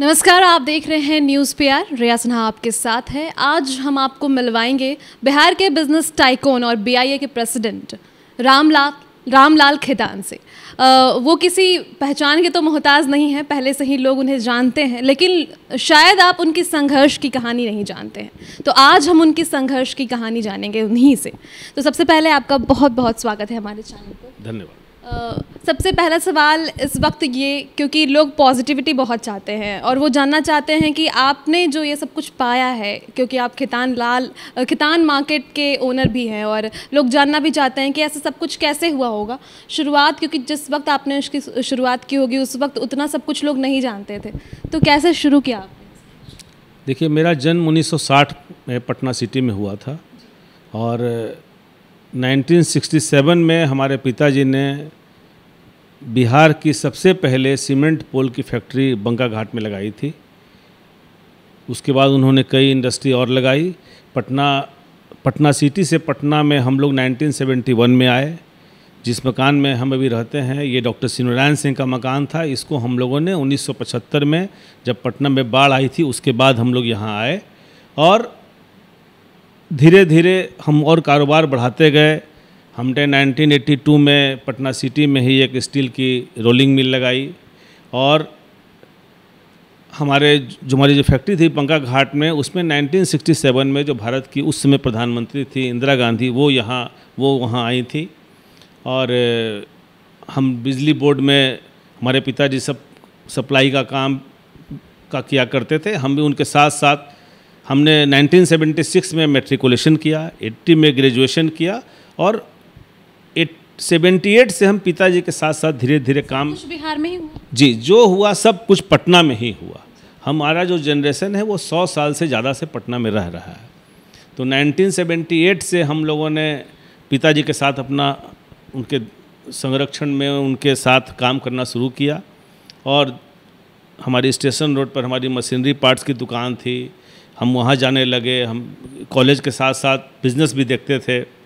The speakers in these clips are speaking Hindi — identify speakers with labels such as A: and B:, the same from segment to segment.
A: नमस्कार, आप देख रहे हैं न्यूज़ पीआर। रिया सिन्हा आपके साथ है। आज हम आपको मिलवाएंगे बिहार के बिजनेस टाइकून और बीआईए के प्रेसिडेंट रामलाल खेतान से। वो किसी पहचान के तो मोहताज नहीं है, पहले से ही लोग उन्हें जानते हैं, लेकिन शायद आप उनकी संघर्ष की कहानी नहीं जानते हैं। तो आज हम उनकी संघर्ष की कहानी जानेंगे उन्हीं से। तो सबसे पहले आपका बहुत बहुत स्वागत है हमारे चैनल पर।
B: धन्यवाद।
A: सबसे पहला सवाल इस वक्त ये, क्योंकि लोग पॉजिटिविटी बहुत चाहते हैं और वो जानना चाहते हैं कि आपने जो ये सब कुछ पाया है, क्योंकि आप खितान मार्केट के ओनर भी हैं, और लोग जानना भी चाहते हैं कि ऐसा सब कुछ कैसे हुआ होगा शुरुआत, क्योंकि जिस वक्त आपने उसकी शुरुआत की होगी उस वक्त उतना सब कुछ लोग नहीं जानते थे। तो कैसे शुरू किया आपने?
B: देखिए, मेरा जन्म 1960 में पटना सिटी में हुआ था और 1967 में हमारे पिताजी ने बिहार की सबसे पहले सीमेंट पोल की फैक्ट्री बंका घाट में लगाई थी। उसके बाद उन्होंने कई इंडस्ट्री और लगाई। पटना सिटी से पटना में हम लोग 1971 में आए। जिस मकान में हम अभी रहते हैं ये डॉक्टर शिवनारायण सिंह का मकान था। इसको हम लोगों ने 1975 में, जब पटना में बाढ़ आई थी, उसके बाद हम लोग यहाँ आए और धीरे धीरे हम और कारोबार बढ़ाते गए। हमने 1982 में पटना सिटी में ही एक स्टील की रोलिंग मिल लगाई और हमारी जो फैक्ट्री थी बंका घाट में, उसमें 1967 में जो भारत की उस समय प्रधानमंत्री थी इंदिरा गांधी, वो वहाँ आई थी और हम बिजली बोर्ड में हमारे पिताजी सब सप्लाई का काम किया करते थे। हम भी उनके साथ साथ हमने 1976 में मैट्रिकुलेशन किया, 80 में ग्रेजुएशन किया और 78 से हम पिताजी के साथ साथ धीरे धीरे काम
A: कुछ बिहार में ही हुआ।
B: जी, जो हुआ सब कुछ पटना में ही हुआ। हमारा जो जनरेशन है वो 100 साल से ज़्यादा से पटना में रह रहा है। तो 1978 से हम लोगों ने पिताजी के साथ अपना उनके संरक्षण में उनके साथ काम करना शुरू किया और हमारी स्टेशन रोड पर हमारी मशीनरी पार्ट्स की दुकान थी। हम वहाँ जाने लगे। हम कॉलेज के साथ साथ बिज़नेस भी देखते थे।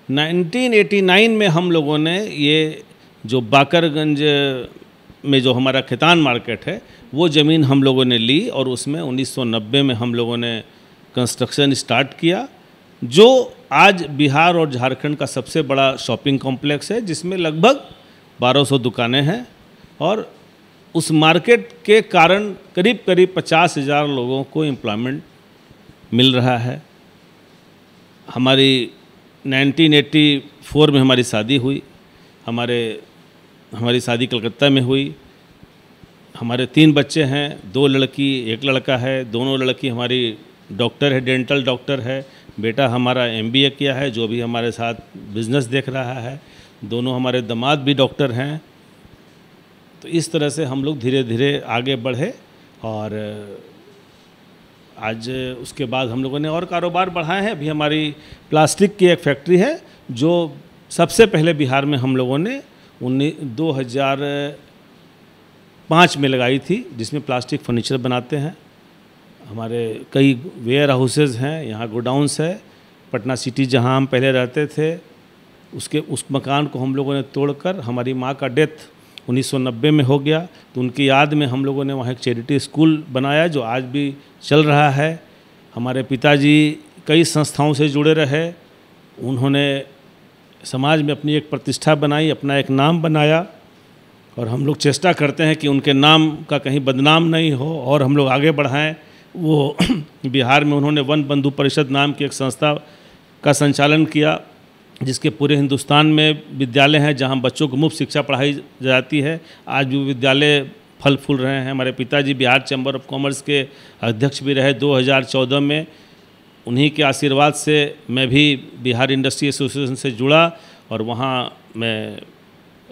B: 1989 में हम लोगों ने ये जो बाकरगंज में जो हमारा खितान मार्केट है वो ज़मीन हम लोगों ने ली और उसमें 1990 में हम लोगों ने कंस्ट्रक्शन स्टार्ट किया, जो आज बिहार और झारखंड का सबसे बड़ा शॉपिंग कॉम्प्लेक्स है, जिसमें लगभग 1200 दुकानें हैं और उस मार्केट के कारण करीब 50,000 लोगों को एम्प्लॉयमेंट मिल रहा है। हमारी 1984 में हमारी शादी हुई। हमारी शादी कलकत्ता में हुई। हमारे 3 बच्चे हैं, 2 लड़की 1 लड़का है। दोनों लड़की हमारी डॉक्टर है, डेंटल डॉक्टर है। बेटा हमारा MBA किया है, जो भी हमारे साथ बिजनेस देख रहा है। दोनों हमारे दामाद भी डॉक्टर हैं। तो इस तरह से हम लोग धीरे धीरे आगे बढ़े और आज उसके बाद हम लोगों ने और कारोबार बढ़ाए हैं। अभी हमारी प्लास्टिक की एक फैक्ट्री है जो सबसे पहले बिहार में हम लोगों ने 2005 में लगाई थी, जिसमें प्लास्टिक फर्नीचर बनाते हैं। हमारे कई वेयर हाउसेज हैं, यहाँ गोडाउंस है। पटना सिटी जहाँ हम पहले रहते थे उस मकान को हम लोगों ने तोड़कर, हमारी माँ का डेथ 1990 में हो गया, तो उनकी याद में हम लोगों ने वहाँ एक चैरिटी स्कूल बनाया जो आज भी चल रहा है। हमारे पिताजी कई संस्थाओं से जुड़े रहे। उन्होंने समाज में अपनी एक प्रतिष्ठा बनाई, अपना एक नाम बनाया और हम लोग चेष्टा करते हैं कि उनके नाम का कहीं बदनाम नहीं हो और हम लोग आगे बढ़ाएं। वो बिहार में उन्होंने वन बंधु परिषद नाम की एक संस्था का संचालन किया, जिसके पूरे हिंदुस्तान में विद्यालय हैं जहां बच्चों को मुफ्त शिक्षा पढ़ाई जाती है। आज भी विद्यालय फल फूल रहे हैं। हमारे पिताजी बिहार चैम्बर ऑफ कॉमर्स के अध्यक्ष भी रहे 2014 में। उन्हीं के आशीर्वाद से मैं भी बिहार इंडस्ट्री एसोसिएशन से जुड़ा और वहां मैं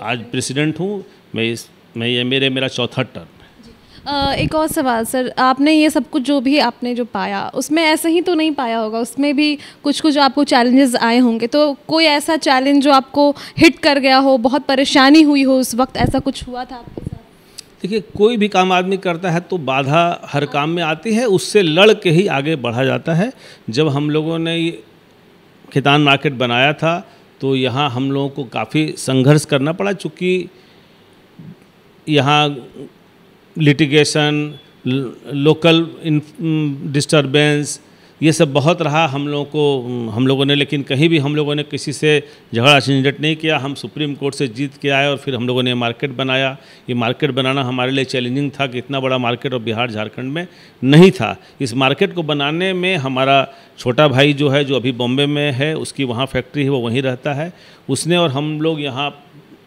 B: आज प्रेसिडेंट हूं। मेरा चौथा टर्म।
A: एक और सवाल सर, आपने ये सब कुछ जो भी आपने जो पाया उसमें ऐसे ही तो नहीं पाया होगा, उसमें भी कुछ आपको चैलेंजेस आए होंगे। तो कोई ऐसा चैलेंज जो आपको हिट कर गया हो, बहुत परेशानी हुई हो उस वक्त, ऐसा कुछ हुआ था आपके साथ?
B: देखिए, कोई भी काम आदमी करता है तो बाधा हर काम में आती है, उससे लड़ के ही आगे बढ़ा जाता है। जब हम लोगों ने ये खितान मार्केट बनाया था तो यहाँ हम लोगों को काफ़ी संघर्ष करना पड़ा, चूँकि यहाँ लिटिगेशन, लोकल डिस्टरबेंस, ये सब बहुत रहा हम लोगों ने, लेकिन कहीं भी हम लोगों ने किसी से झगड़ा झंझट नहीं किया। हम सुप्रीम कोर्ट से जीत के आए और फिर हम लोगों ने मार्केट बनाया। ये मार्केट बनाना हमारे लिए चैलेंजिंग था कि इतना बड़ा मार्केट और बिहार झारखंड में नहीं था। इस मार्केट को बनाने में हमारा छोटा भाई जो है, जो अभी बॉम्बे में है, उसकी वहाँ फैक्ट्री है, वो वहीं रहता है। उसने और हम लोग यहाँ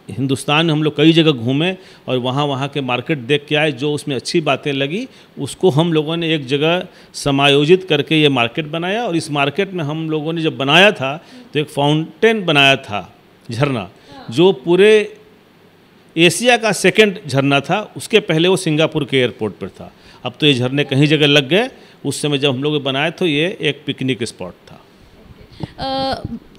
B: हिंदुस्तान में हम लोग कई जगह घूमे और वहाँ के मार्केट देख के आए। जो उसमें अच्छी बातें लगी उसको हम लोगों ने एक जगह समायोजित करके ये मार्केट बनाया। और इस मार्केट में हम लोगों ने जब बनाया था तो एक फाउंटेन बनाया था, झरना, जो पूरे एशिया का सेकंड झरना था। उसके पहले वो सिंगापुर के एयरपोर्ट पर था। अब तो ये झरने कहीं जगह लग गए। उस समय जब हम लोग बनाए तो ये एक पिकनिक स्पॉट था।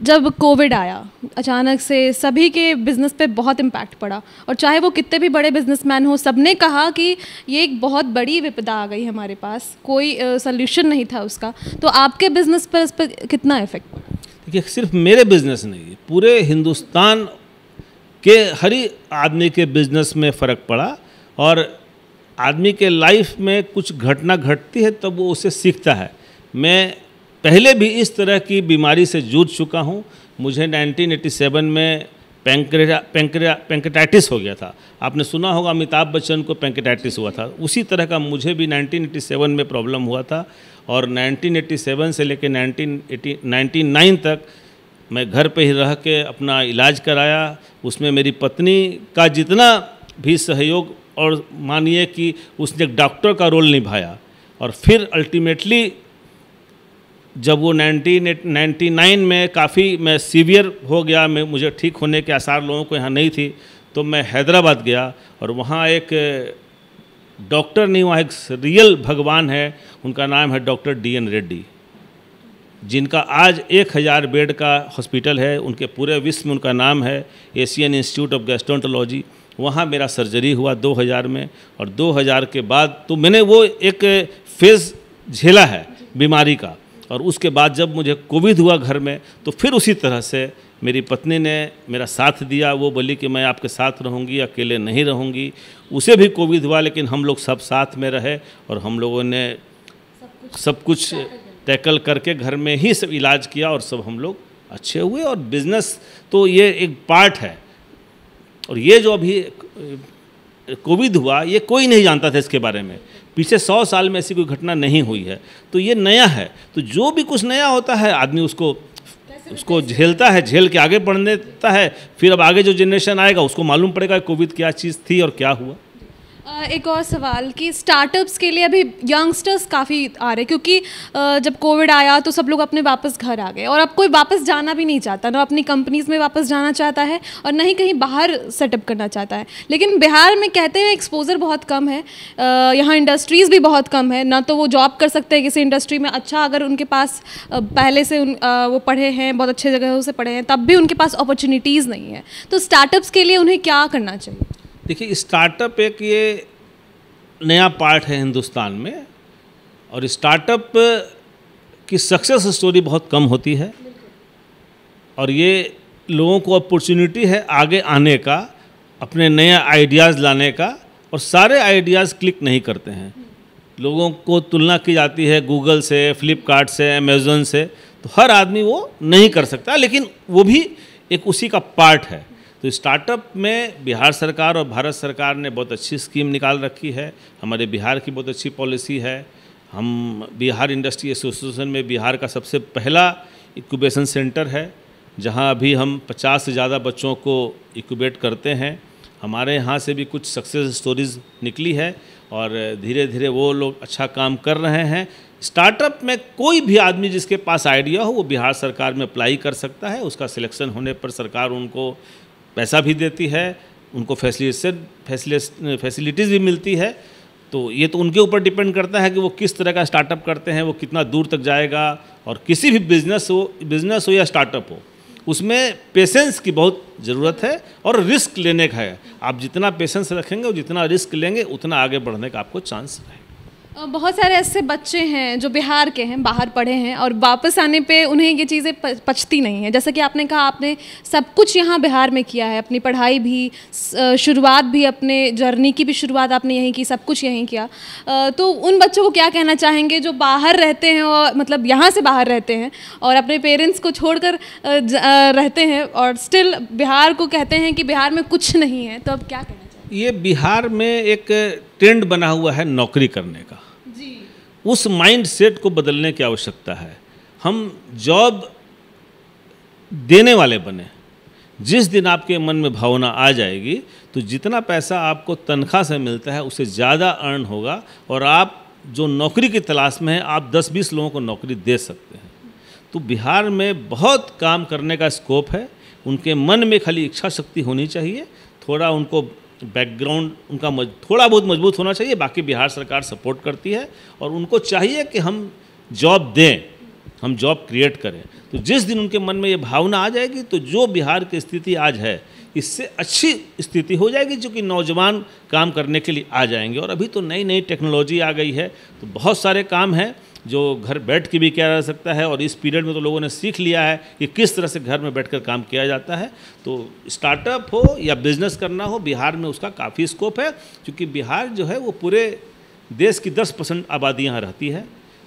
A: जब कोविड आया अचानक से सभी के बिज़नेस पे बहुत इम्पैक्ट पड़ा, और चाहे वो कितने भी बड़े बिजनेसमैन हो, सबने कहा कि ये एक बहुत बड़ी विपदा आ गई हमारे पास, कोई सल्यूशन नहीं था उसका। तो आपके बिज़नेस पर इस पर कितना इफेक्ट पड़ा?
B: देखिए, सिर्फ मेरे बिज़नेस नहीं, पूरे हिंदुस्तान के हर आदमी के बिज़नेस में फ़र्क पड़ा। और आदमी के लाइफ में कुछ घटना घटती है तब वो उसे सीखता है। मैं पहले भी इस तरह की बीमारी से जूझ चुका हूँ। मुझे 1987 में पैंक्रेटाइटिस हो गया था। आपने सुना होगा अमिताभ बच्चन को पैंक्रेटाइटिस हुआ था। उसी तरह का मुझे भी 1987 में प्रॉब्लम हुआ था। और 1987 से लेकर 1999 तक मैं घर पे ही रह के अपना इलाज कराया। उसमें मेरी पत्नी का जितना भी सहयोग, और मानिए कि उसने एक डॉक्टर का रोल निभाया। और फिर अल्टीमेटली जब वो 1999 में काफ़ी मैं सीवियर हो गया, मुझे ठीक होने के आसार लोगों को यहाँ नहीं थी, तो मैं हैदराबाद गया। और वहाँ एक डॉक्टर नहीं, वहाँ एक रियल भगवान है, उनका नाम है डॉक्टर DN रेड्डी, जिनका आज 1000 बेड का हॉस्पिटल है। उनके पूरे विश्व में उनका नाम है, एशियन इंस्टीट्यूट ऑफ गैस्ट्रोएंटरोलॉजी। वहाँ मेरा सर्जरी हुआ 2000 में। और 2000 के बाद तो मैंने वो एक फेज़ झेला है बीमारी का। और उसके बाद जब मुझे कोविड हुआ घर में, तो फिर उसी तरह से मेरी पत्नी ने मेरा साथ दिया। वो बोली कि मैं आपके साथ रहूँगी, अकेले नहीं रहूँगी। उसे भी कोविड हुआ, लेकिन हम लोग सब साथ में रहे और हम लोगों ने सब कुछ टैकल करके घर में ही सब इलाज किया और सब हम लोग अच्छे हुए। और बिज़नेस तो ये एक पार्ट है। और ये जो अभी कोविड हुआ, ये कोई नहीं जानता था इसके बारे में। पीछे 100 साल में ऐसी कोई घटना नहीं हुई है। तो ये नया है। तो जो भी कुछ नया होता है आदमी उसको झेलता है, झेल के आगे बढ़ने देता है। फिर अब आगे जो जनरेशन आएगा उसको मालूम पड़ेगा कोविड क्या चीज़ थी और क्या हुआ।
A: एक और सवाल कि स्टार्टअप्स के लिए अभी यंगस्टर्स काफ़ी आ रहे, क्योंकि जब कोविड आया तो सब लोग अपने वापस घर आ गए और अब कोई वापस जाना भी नहीं चाहता, ना अपनी कंपनीज़ में वापस जाना चाहता है और ना ही कहीं बाहर सेटअप करना चाहता है। लेकिन बिहार में कहते हैं एक्सपोजर बहुत कम है, यहाँ इंडस्ट्रीज़ भी बहुत कम है, ना तो वो जॉब कर सकते हैं किसी इंडस्ट्री में अच्छा अगर उनके पास पहले से वो पढ़े हैं, बहुत अच्छे जगहों से पढ़े हैं, तब भी उनके पास अपॉर्चुनिटीज़ नहीं है। तो स्टार्टअप्स के लिए उन्हें क्या करना चाहिए?
B: देखिए, स्टार्टअप एक ये नया पार्ट है हिंदुस्तान में। और स्टार्टअप की सक्सेस स्टोरी बहुत कम होती है। और ये लोगों को अपॉर्चुनिटी है आगे आने का, अपने नए आइडियाज़ लाने का। और सारे आइडियाज़ क्लिक नहीं करते हैं। लोगों को तुलना की जाती है गूगल से, फ्लिपकार्ट से, अमेज़न से। तो हर आदमी वो नहीं कर सकता, लेकिन वो भी एक उसी का पार्ट है। तो स्टार्टअप में बिहार सरकार और भारत सरकार ने बहुत अच्छी स्कीम निकाल रखी है। हमारे बिहार की बहुत अच्छी पॉलिसी है। हम बिहार इंडस्ट्री एसोसिएशन में बिहार का सबसे पहला इंक्यूबेशन सेंटर है, जहां अभी हम 50 से ज़्यादा बच्चों को इंक्यूबेट करते हैं। हमारे यहाँ से भी कुछ सक्सेस स्टोरीज़ निकली है और धीरे धीरे वो लोग अच्छा काम कर रहे हैं। स्टार्टअप में कोई भी आदमी जिसके पास आइडिया हो वो बिहार सरकार में अप्लाई कर सकता है। उसका सिलेक्शन होने पर सरकार उनको पैसा भी देती है, उनको फैसिलिटीज़ भी मिलती है। तो ये तो उनके ऊपर डिपेंड करता है कि वो किस तरह का स्टार्टअप करते हैं, वो कितना दूर तक जाएगा। और किसी भी बिज़नेस हो या स्टार्टअप हो, उसमें पेशेंस की बहुत ज़रूरत है और रिस्क लेने का है। आप जितना पेशेंस रखेंगे और जितना रिस्क लेंगे उतना आगे बढ़ने का आपको चांस रहेगा।
A: बहुत सारे ऐसे बच्चे हैं जो बिहार के हैं, बाहर पढ़े हैं और वापस आने पे उन्हें ये चीज़ें पचती नहीं हैं। जैसा कि आपने कहा, आपने सब कुछ यहाँ बिहार में किया है, अपनी पढ़ाई भी, शुरुआत भी, अपने जर्नी की भी शुरुआत आपने यहीं की, सब कुछ यहीं किया। तो उन बच्चों को क्या कहना चाहेंगे जो बाहर रहते हैं और मतलब यहाँ से बाहर रहते हैं और अपने पेरेंट्स को छोड़कर रहते हैं और स्टिल बिहार को कहते हैं कि बिहार में कुछ नहीं है, तो अब क्या कहना चाहेंगे?
B: ये बिहार में एक ट्रेंड बना हुआ है नौकरी करने का। उस माइंड सेट को बदलने की आवश्यकता है। हम जॉब देने वाले बने। जिस दिन आपके मन में भावना आ जाएगी तो जितना पैसा आपको तनख्वाह से मिलता है उससे ज़्यादा अर्न होगा और आप जो नौकरी की तलाश में हैं आप 10-20 लोगों को नौकरी दे सकते हैं। तो बिहार में बहुत काम करने का स्कोप है। उनके मन में खाली इच्छा शक्ति होनी चाहिए, थोड़ा उनको बैकग्राउंड उनका थोड़ा बहुत मजबूत होना चाहिए। बाकी बिहार सरकार सपोर्ट करती है और उनको चाहिए कि हम जॉब दें, हम जॉब क्रिएट करें। तो जिस दिन उनके मन में ये भावना आ जाएगी तो जो बिहार की स्थिति आज है इससे अच्छी स्थिति हो जाएगी, क्योंकि नौजवान काम करने के लिए आ जाएंगे। और अभी तो नई नई टेक्नोलॉजी आ गई है, तो बहुत सारे काम हैं जो घर बैठ के भी किया जा सकता है। और इस पीरियड में तो लोगों ने सीख लिया है कि किस तरह से घर में बैठकर काम किया जाता है। तो स्टार्टअप हो या बिजनेस करना हो, बिहार में उसका काफ़ी स्कोप है, क्योंकि बिहार जो है वो पूरे देश की 10% आबादी यहाँ रहती है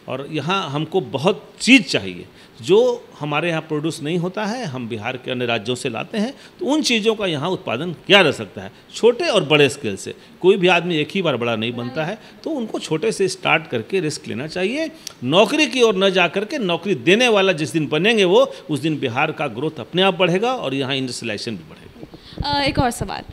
B: और यहाँ हमको बहुत चीज़ चाहिए जो हमारे यहाँ प्रोड्यूस नहीं होता है, हम बिहार के अन्य राज्यों से लाते हैं। तो उन चीज़ों का यहाँ उत्पादन किया जा सकता है छोटे और बड़े स्केल से। कोई भी आदमी एक ही बार बड़ा नहीं बनता है, तो उनको छोटे से स्टार्ट करके रिस्क लेना चाहिए। नौकरी की ओर न जा करके नौकरी देने वाला जिस दिन बनेंगे वो उस दिन बिहार का ग्रोथ अपने आप बढ़ेगा और यहाँ इंडस्ट्रियलाइजेशन भी बढ़ेगा।
A: एक और सवाल,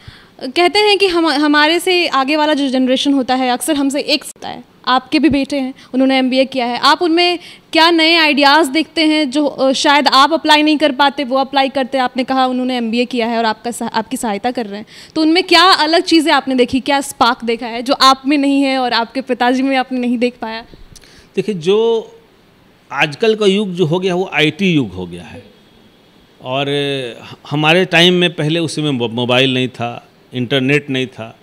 A: कहते हैं कि हमारे से आगे वाला जो जनरेशन होता है अक्सर हमसे एक होता है। आपके भी बेटे हैं, उन्होंने MBA किया है। आप उनमें क्या नए आइडियाज़ देखते हैं जो शायद आप अप्लाई नहीं कर पाते, वो अप्लाई करते? आपने कहा उन्होंने MBA किया है और आपकी सहायता कर रहे हैं, तो उनमें क्या अलग चीज़ें आपने देखी, क्या स्पार्क देखा है जो आप में नहीं है और आपके पिताजी में आपने नहीं देख पाया?
B: देखिए, जो आजकल का युग जो हो गया वो IT युग हो गया है। और हमारे टाइम में पहले उस समय मोबाइल नहीं था, इंटरनेट नहीं था,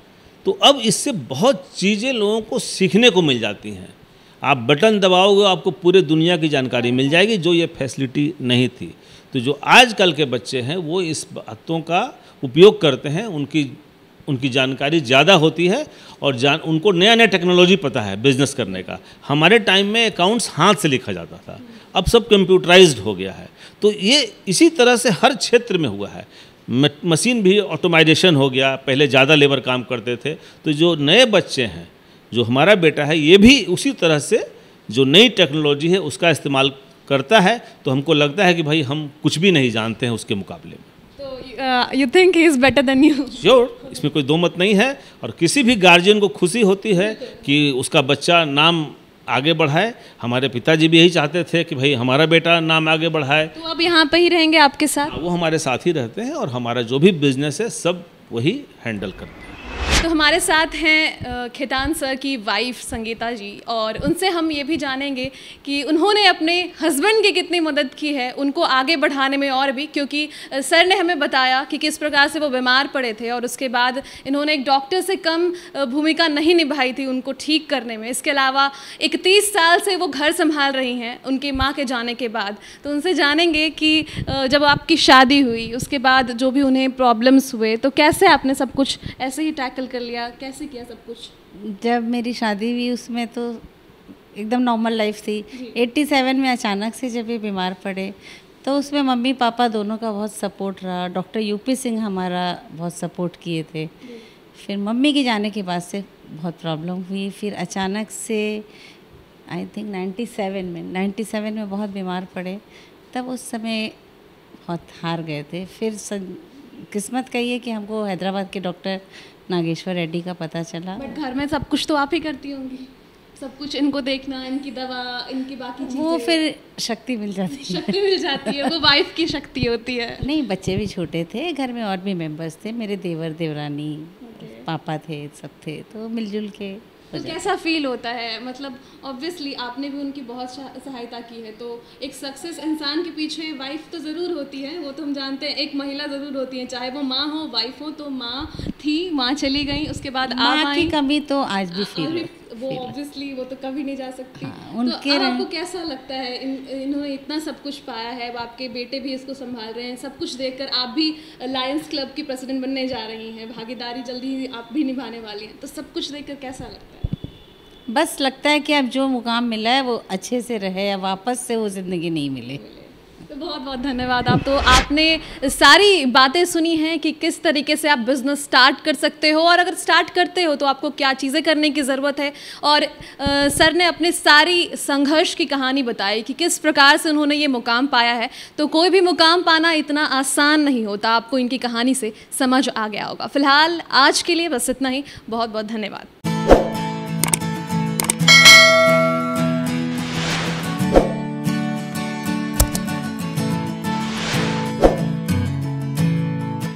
B: तो अब इससे बहुत चीज़ें लोगों को सीखने को मिल जाती हैं। आप बटन दबाओगे आपको पूरे दुनिया की जानकारी मिल जाएगी, जो ये फैसिलिटी नहीं थी। तो जो आजकल के बच्चे हैं वो इस बातों का उपयोग करते हैं, उनकी जानकारी ज़्यादा होती है और उनको नया नया टेक्नोलॉजी पता है बिजनेस करने का। हमारे टाइम में अकाउंट्स हाथ से लिखा जाता था, अब सब कंप्यूटराइज्ड हो गया है। तो ये इसी तरह से हर क्षेत्र में हुआ है। मशीन भी ऑटोमाइजेशन हो गया, पहले ज़्यादा लेबर काम करते थे। तो जो नए बच्चे हैं, जो हमारा बेटा है, ये भी उसी तरह से जो नई टेक्नोलॉजी है उसका इस्तेमाल करता है। तो हमको लगता है कि भाई हम कुछ भी नहीं जानते हैं उसके मुकाबले में।
A: तो you think he is better than you?
B: Sure, इसमें कोई दो मत नहीं है। और किसी भी गार्जियन को खुशी होती है कि उसका बच्चा नाम आगे बढ़ाए। हमारे पिताजी भी यही चाहते थे कि भाई हमारा बेटा नाम आगे बढ़ाए।
A: तो अब यहाँ पे ही रहेंगे आपके साथ?
B: वो हमारे साथ ही रहते हैं और हमारा जो भी बिजनेस है सब वही हैंडल करते हैं।
A: तो हमारे साथ हैं खेतान सर की वाइफ संगीता जी, और उनसे हम ये भी जानेंगे कि उन्होंने अपने हस्बैंड की कितनी मदद की है उनको आगे बढ़ाने में। और भी क्योंकि सर ने हमें बताया कि किस प्रकार से वो बीमार पड़े थे और उसके बाद इन्होंने एक डॉक्टर से कम भूमिका नहीं निभाई थी उनको ठीक करने में। इसके अलावा 31 साल से वो घर संभाल रही हैं उनकी माँ के जाने के बाद। तो उनसे जानेंगे कि जब आपकी शादी हुई उसके बाद जो भी उन्हें प्रॉब्लम्स हुए तो कैसे आपने सब कुछ ऐसे ही टैकल कर लिया, कैसे किया सब कुछ?
C: जब मेरी शादी हुई उसमें तो एकदम नॉर्मल लाइफ थी। 87 में अचानक से जब ये बीमार पड़े तो उसमें मम्मी पापा दोनों का बहुत सपोर्ट रहा। डॉक्टर UP सिंह हमारा बहुत सपोर्ट किए थे। फिर मम्मी के जाने के बाद से बहुत प्रॉब्लम हुई। फिर अचानक से आई थिंक 97 में बहुत बीमार पड़े, तब उस समय बहुत हार गए थे। फिर किस्मत कही है कि हमको हैदराबाद के डॉक्टर नागेश्वर रेड्डी का पता चला।
A: बट घर में सब कुछ तो आप ही करती होंगी, सब कुछ इनको देखना, इनकी दवा, इनकी बाकी चीजें।
C: वो फिर शक्ति मिल जाती है।
A: शक्ति मिल जाती है, वो वाइफ की शक्ति होती है।
C: नहीं, बच्चे भी छोटे थे, घर में और भी मेंबर्स थे, मेरे देवर देवरानी पापा थे, सब थे, तो मिलजुल के।
A: तो कैसा फील होता है? मतलब ऑब्वियसली आपने भी उनकी बहुत सहायता की है, तो एक सक्सेस इंसान के पीछे वाइफ तो ज़रूर होती है, वो तो हम जानते हैं, एक महिला ज़रूर होती है, चाहे वो माँ हो वाइफ हो। तो माँ थी, माँ चली गई, उसके बाद
C: माँ की कमी तो आज भी फील
A: वो ऑब्वियसली वो तो कभी नहीं जा सकती।
C: हाँ, उनके
A: तो अब आपको कैसा लगता है इन्होंने इतना सब कुछ पाया है, अब आपके बेटे भी इसको संभाल रहे हैं, सब कुछ देखकर आप भी लायंस क्लब की प्रेसिडेंट बनने जा रही हैं, भागीदारी जल्दी ही आप भी निभाने वाली हैं, तो सब कुछ देखकर कैसा लगता है?
C: बस लगता है कि अब जो मुकाम मिला है वो अच्छे से रहे, या वापस से वो ज़िंदगी नहीं मिले।
A: तो बहुत बहुत धन्यवाद आप। तो आपने सारी बातें सुनी हैं कि किस तरीके से आप बिज़नेस स्टार्ट कर सकते हो, और अगर स्टार्ट करते हो तो आपको क्या चीज़ें करने की ज़रूरत है, और सर ने अपने सारी संघर्ष की कहानी बताई कि किस प्रकार से उन्होंने ये मुकाम पाया है। तो कोई भी मुकाम पाना इतना आसान नहीं होता, आपको इनकी कहानी से समझ आ गया होगा। फ़िलहाल आज के लिए बस इतना ही, बहुत बहुत धन्यवाद।